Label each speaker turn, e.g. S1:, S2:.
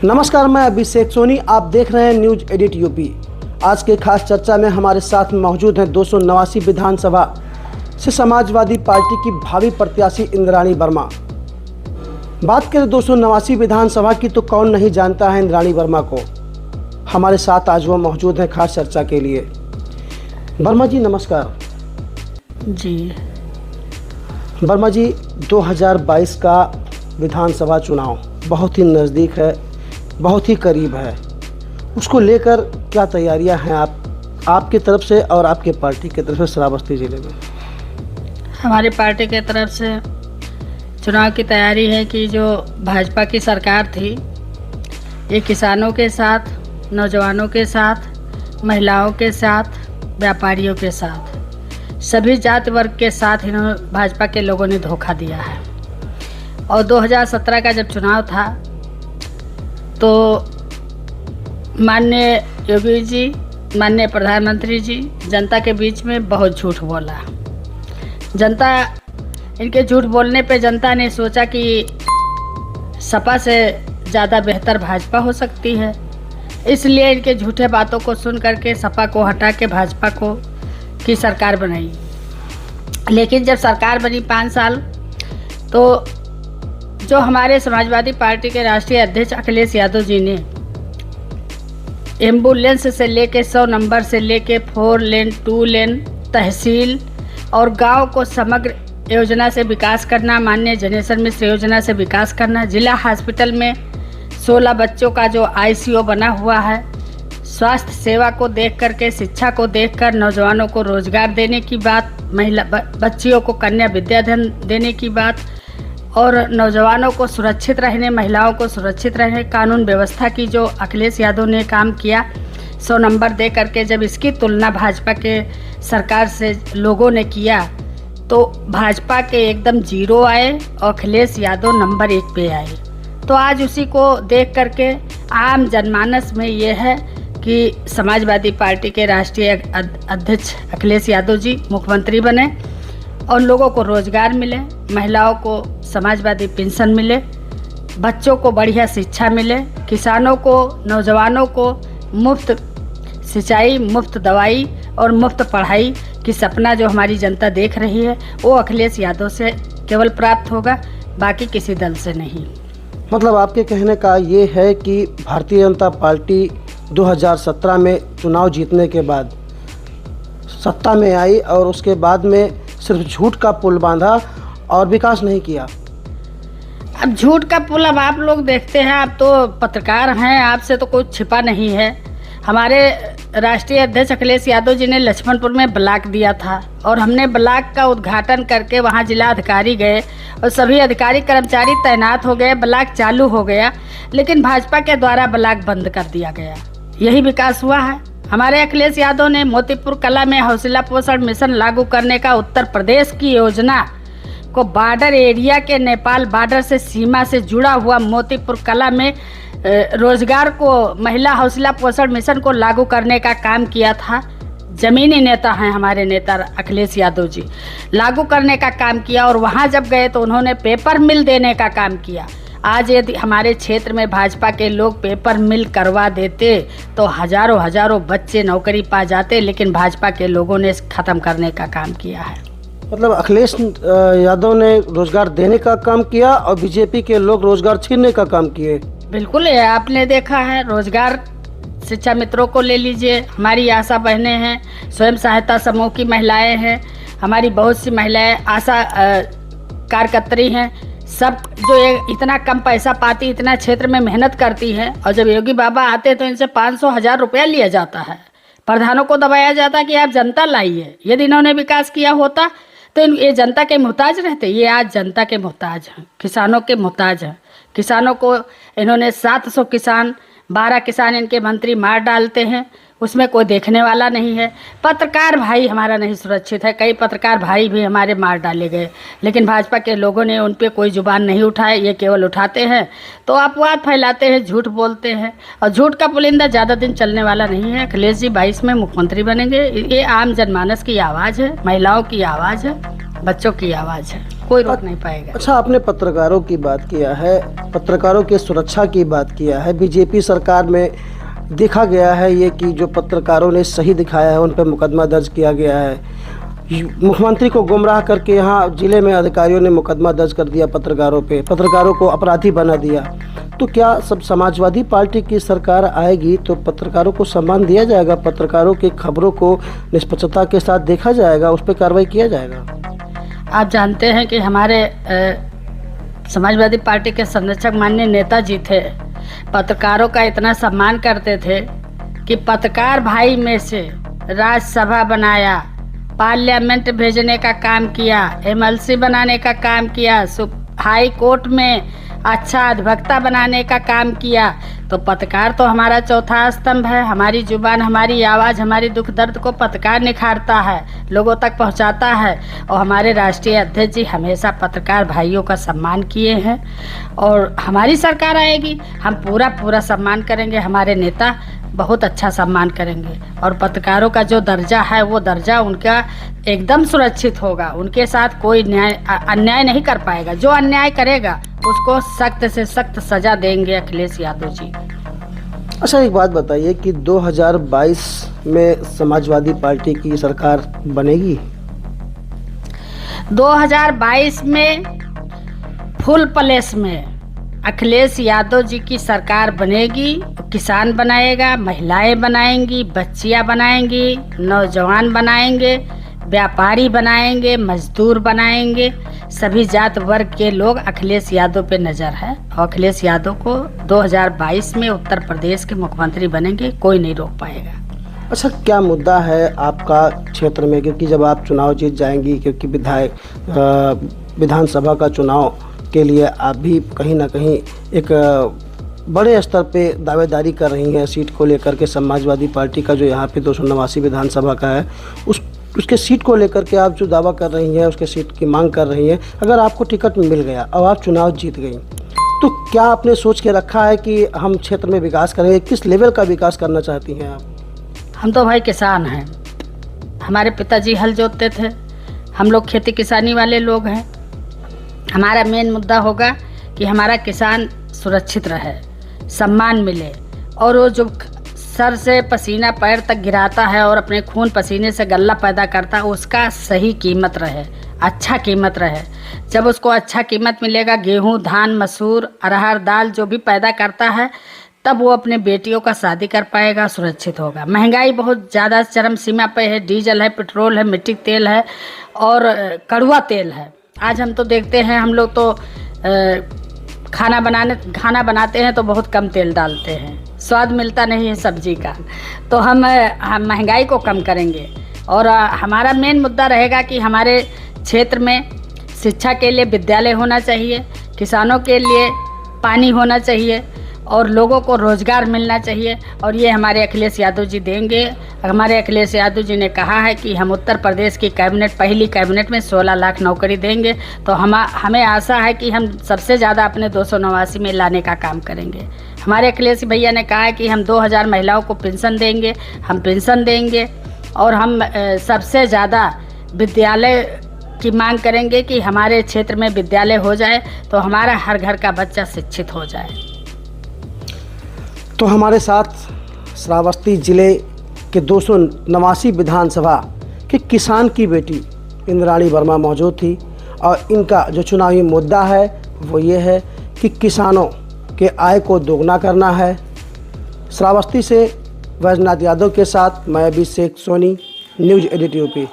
S1: नमस्कार, मैं अभिषेक सोनी। आप देख रहे हैं न्यूज एडिट यूपी। आज के खास चर्चा में हमारे साथ मौजूद हैं 289 विधानसभा से समाजवादी पार्टी की भावी प्रत्याशी इंद्राणी वर्मा। बात करें 289 विधानसभा की तो कौन नहीं जानता है इंद्राणी वर्मा को। हमारे साथ आज वो मौजूद हैं खास चर्चा के लिए। वर्मा जी नमस्कार।
S2: जी
S1: वर्मा जी, 2022 का विधानसभा चुनाव बहुत ही नज़दीक है, बहुत ही करीब है। उसको लेकर क्या तैयारियां हैं आपकी तरफ से और आपके पार्टी की तरफ से श्रावस्ती जिले में?
S2: हमारी पार्टी के तरफ से चुनाव की तैयारी है कि जो भाजपा की सरकार थी, ये किसानों के साथ, नौजवानों के साथ, महिलाओं के साथ, व्यापारियों के साथ, सभी जाति वर्ग के साथ इन्होंने भाजपा के लोगों ने धोखा दिया है। और 2017 का जब चुनाव था तो माननीय योगी जी, माननीय प्रधानमंत्री जी जनता के बीच में बहुत झूठ बोला। इनके झूठ बोलने पे जनता ने सोचा कि सपा से ज़्यादा बेहतर भाजपा हो सकती है, इसलिए इनके झूठे बातों को सुन करके सपा को हटा के भाजपा की सरकार बनाई। लेकिन जब सरकार बनी 5 साल तो जो हमारे समाजवादी पार्टी के राष्ट्रीय अध्यक्ष अखिलेश यादव जी ने एम्बुलेंस से लेके 100 नंबर से लेके 4 लेन 2 लेन तहसील और गांव को समग्र योजना से विकास करना, माननीय जनेश्वर मिश्र योजना से विकास करना, जिला हॉस्पिटल में 16 बच्चों का जो आईसीयू बना हुआ है, स्वास्थ्य सेवा को देख करके, शिक्षा को देखकर नौजवानों को रोजगार देने की बात, महिला बच्चियों को कन्या विद्याधन देने की बात और नौजवानों को सुरक्षित रहने, महिलाओं को सुरक्षित रहने, कानून व्यवस्था की जो अखिलेश यादव ने काम किया 100 नंबर दे करके, जब इसकी तुलना भाजपा के सरकार से लोगों ने किया तो भाजपा के एकदम 0 आए और अखिलेश यादव नंबर 1 पे आए। तो आज उसी को देख करके आम जनमानस में ये है कि समाजवादी पार्टी के राष्ट्रीय अध्यक्ष अखिलेश यादव जी मुख्यमंत्री बने और लोगों को रोजगार मिले, महिलाओं को समाजवादी पेंशन मिले, बच्चों को बढ़िया शिक्षा मिले, किसानों को, नौजवानों को मुफ्त सिंचाई, मुफ्त दवाई और मुफ्त पढ़ाई की सपना जो हमारी जनता देख रही है वो अखिलेश यादव से केवल प्राप्त होगा, बाकी किसी दल से नहीं।
S1: मतलब आपके कहने का ये है कि भारतीय जनता पार्टी 2017 में चुनाव जीतने के बाद सत्ता में आई और उसके बाद में सिर्फ झूठ का पुल बांधा और विकास नहीं किया।
S2: अब झूठ का पुल अब आप लोग देखते हैं, आप तो पत्रकार हैं, आपसे तो कुछ छिपा नहीं है। हमारे राष्ट्रीय अध्यक्ष अखिलेश यादव जी ने लक्ष्मणपुर में ब्लॉक दिया था और हमने ब्लॉक का उद्घाटन करके वहां जिला अधिकारी गए और सभी अधिकारी कर्मचारी तैनात हो गए, ब्लॉक चालू हो गया, लेकिन भाजपा के द्वारा ब्लॉक बंद कर दिया गया। यही विकास हुआ है। हमारे अखिलेश यादव ने मोतीपुर कला में हौसला पोषण मिशन लागू करने का उत्तर प्रदेश की योजना को बॉर्डर एरिया के नेपाल बॉर्डर से सीमा से जुड़ा हुआ मोतीपुर कला में रोजगार को, महिला हौसला पोषण मिशन को लागू करने का काम किया था। जमीनी नेता हैं हमारे नेता अखिलेश यादव जी, लागू करने का काम किया और वहाँ जब गए तो उन्होंने पेपर मिल देने का काम किया। आज यदि हमारे क्षेत्र में भाजपा के लोग पेपर मिल करवा देते तो हजारों बच्चे नौकरी पा जाते, लेकिन भाजपा के लोगों ने ख़त्म करने का काम किया है।
S1: मतलब अखिलेश यादव ने रोजगार देने का काम किया और बीजेपी के लोग रोजगार छीनने का काम किए।
S2: बिल्कुल, आपने देखा है रोजगार, शिक्षा मित्रों को ले लीजिए, हमारी आशा बहनें हैं, स्वयं सहायता समूह की महिलाएं हैं, हमारी बहुत सी महिलाएं आशा कार्यकर्त्री हैं, सब जो इतना कम पैसा पाती, इतना क्षेत्र में मेहनत करती है और जब योगी बाबा आते तो इनसे 500-1000 रुपया लिया जाता है। प्रधानों को दबाया जाता कि आप जनता लाइए। यदि इन्होंने विकास किया होता तो ये जनता के मोहताज रहते। ये आज जनता के मोहताज हैं, किसानों के मोहताज हैं। किसानों को इन्होंने 700 किसान, 12 किसान इनके मंत्री मार डालते हैं, उसमें कोई देखने वाला नहीं है। पत्रकार भाई हमारा नहीं सुरक्षित है, कई पत्रकार भाई भी हमारे मार डाले गए, लेकिन भाजपा के लोगों ने उन पे कोई जुबान नहीं उठाए। ये केवल उठाते हैं तो अफवाह फैलाते हैं, झूठ बोलते हैं और झूठ का पुलिंदा ज़्यादा दिन चलने वाला नहीं है। अखिलेश जी 22 में मुख्यमंत्री बनेंगे। ये आम जनमानस की आवाज़ है, महिलाओं की आवाज़ है, बच्चों की आवाज़ है। कोई रोक नहीं पाएगा।
S1: अच्छा, आपने पत्रकारों की बात किया है, पत्रकारों की सुरक्षा की बात किया है। बीजेपी सरकार में देखा गया है ये कि जो पत्रकारों ने सही दिखाया है उन पर मुकदमा दर्ज किया गया है। मुख्यमंत्री को गुमराह करके यहाँ जिले में अधिकारियों ने मुकदमा दर्ज कर दिया पत्रकारों पे, पत्रकारों को अपराधी बना दिया। तो क्या सब समाजवादी पार्टी की सरकार आएगी तो पत्रकारों को सम्मान दिया जाएगा, पत्रकारों की खबरों को निष्पक्षता के साथ देखा जाएगा, उस पर कार्रवाई किया जाएगा?
S2: आप जानते हैं कि हमारे समाजवादी पार्टी के संरक्षक माननीय नेताजी थे, पत्रकारों का इतना सम्मान करते थे कि पत्रकार भाई में से राज्यसभा बनाया, पार्लियामेंट भेजने का काम किया, एमएलसी बनाने का काम किया, हाई कोर्ट में अच्छा अधिवक्ता बनाने का काम किया। तो पत्रकार तो हमारा चौथा स्तंभ है। हमारी जुबान, हमारी आवाज़, हमारी दुख दर्द को पत्रकार निखारता है, लोगों तक पहुंचाता है। और हमारे राष्ट्रीय अध्यक्ष जी हमेशा पत्रकार भाइयों का सम्मान किए हैं और हमारी सरकार आएगी हम पूरा सम्मान करेंगे, हमारे नेता बहुत अच्छा सम्मान करेंगे और पत्रकारों का जो दर्जा है वो दर्जा उनका एकदम सुरक्षित होगा। उनके साथ कोई अन्याय नहीं कर पाएगा। जो अन्याय करेगा उसको सख्त से सख्त सजा देंगे अखिलेश यादव जी।
S1: अच्छा, एक बात बताइए कि 2022 में समाजवादी पार्टी की सरकार बनेगी?
S2: 2022 में फुल प्लेस में अखिलेश यादव जी की सरकार बनेगी। किसान बनाएगा, महिलाएं बनाएंगी, बच्चियां बनाएंगी, नौजवान बनाएंगे, व्यापारी बनाएंगे, मजदूर बनाएंगे, सभी जात वर्ग के लोग अखिलेश यादव पे नज़र है और अखिलेश यादव को 2022 में उत्तर प्रदेश के मुख्यमंत्री बनेंगे, कोई नहीं रोक पाएगा।
S1: अच्छा, क्या मुद्दा है आपका क्षेत्र में, क्योंकि जब आप चुनाव जीत जाएंगी, क्योंकि विधानसभा का चुनाव के लिए आप भी कहीं ना कहीं एक बड़े स्तर पे दावेदारी कर रही हैं सीट को लेकर के। समाजवादी पार्टी का जो यहाँ पे 289 विधानसभा का है उसके सीट को लेकर के आप जो दावा कर रही हैं, उसके सीट की मांग कर रही हैं। अगर आपको टिकट मिल गया और आप चुनाव जीत गई तो क्या आपने सोच के रखा है कि हम क्षेत्र में विकास करेंगे? किस लेवल का विकास करना चाहती हैं आप?
S2: हम तो भाई किसान हैं, हमारे पिताजी हल जोतते थे, हम लोग खेती किसानी वाले लोग हैं। हमारा मेन मुद्दा होगा कि हमारा किसान सुरक्षित रहे, सम्मान मिले और वो जो सर से पसीना पैर तक गिराता है और अपने खून पसीने से गल्ला पैदा करता है उसका सही कीमत रहे, अच्छा कीमत रहे। जब उसको अच्छा कीमत मिलेगा, गेहूं, धान, मसूर, अरहर दाल जो भी पैदा करता है, तब वो अपने बेटियों का शादी कर पाएगा, सुरक्षित होगा। महंगाई बहुत ज़्यादा चरम सीमा पे है, डीजल है, पेट्रोल है, मिट्टी तेल है और कड़वा तेल है। आज हम तो देखते हैं, हम लोग तो खाना बनाते हैं तो बहुत कम तेल डालते हैं, स्वाद मिलता नहीं है सब्जी का। तो हम महंगाई को कम करेंगे और हमारा मेन मुद्दा रहेगा कि हमारे क्षेत्र में शिक्षा के लिए विद्यालय होना चाहिए, किसानों के लिए पानी होना चाहिए और लोगों को रोज़गार मिलना चाहिए और ये हमारे अखिलेश यादव जी देंगे। हमारे अखिलेश यादव जी ने कहा है कि हम उत्तर प्रदेश की पहली कैबिनेट में 16 लाख नौकरी देंगे। तो हमें आशा है कि हम सबसे ज़्यादा अपने 289 में लाने का काम करेंगे। हमारे अखिलेश भैया ने कहा है कि हम 2000 महिलाओं को पेंशन देंगे, हम पेंशन देंगे और हम सबसे ज़्यादा विद्यालय की मांग करेंगे कि हमारे क्षेत्र में विद्यालय हो जाए तो हमारा हर घर का बच्चा शिक्षित हो जाए।
S1: तो हमारे साथ श्रावस्ती ज़िले के 289 विधानसभा के किसान की बेटी इंद्राणी वर्मा मौजूद थी और इनका जो चुनावी मुद्दा है वो ये है कि किसानों के आय को दोगुना करना है। श्रावस्ती से वैजनाथ यादव के साथ मैं अभिषेक सोनी, न्यूज़ एडिट यूपी।